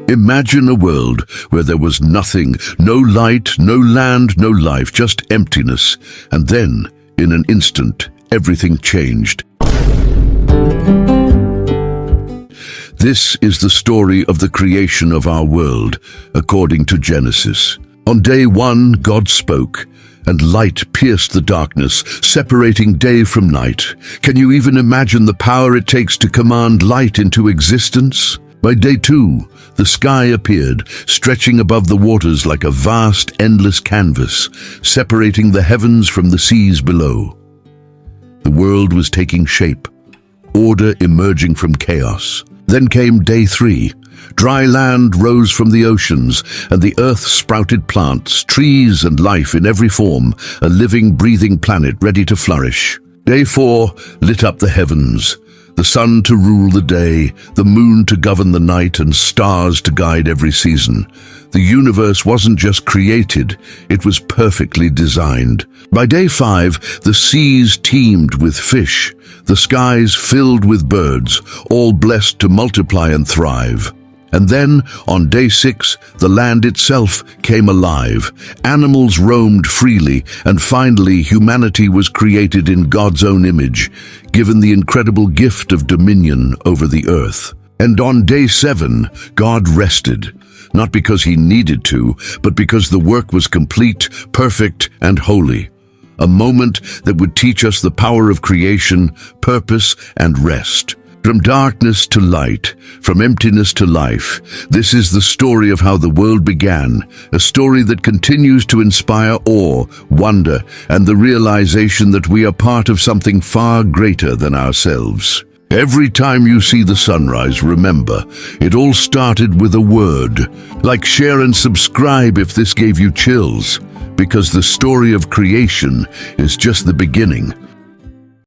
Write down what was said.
Imagine a world where there was nothing, no light, no land, no life, just emptiness. And then, in an instant, everything changed. This is the story of the creation of our world, according to Genesis. On day 1, God spoke, and light pierced the darkness, separating day from night. Can you even imagine the power it takes to command light into existence? By day 2, the sky appeared, stretching above the waters like a vast, endless canvas, separating the heavens from the seas below. The world was taking shape, order emerging from chaos. Then came day 3. Dry land rose from the oceans, and the earth sprouted plants, trees, and life in every form, a living, breathing planet ready to flourish. Day 4 lit up the heavens, the sun to rule the day, the moon to govern the night, and stars to guide every season. The universe wasn't just created, it was perfectly designed. By day 5, the seas teemed with fish, the skies filled with birds, all blessed to multiply and thrive. And then, on day 6, the land itself came alive. Animals roamed freely, and finally humanity was created in God's own image, given the incredible gift of dominion over the earth. And on day 7, God rested, not because he needed to, but because the work was complete, perfect, and holy. A moment that would teach us the power of creation, purpose, and rest. From darkness to light, from emptiness to life, this is the story of how the world began, a story that continues to inspire awe, wonder, and the realization that we are part of something far greater than ourselves. Every time you see the sunrise, remember, it all started with a word. Like, share, and subscribe if this gave you chills, because the story of creation is just the beginning.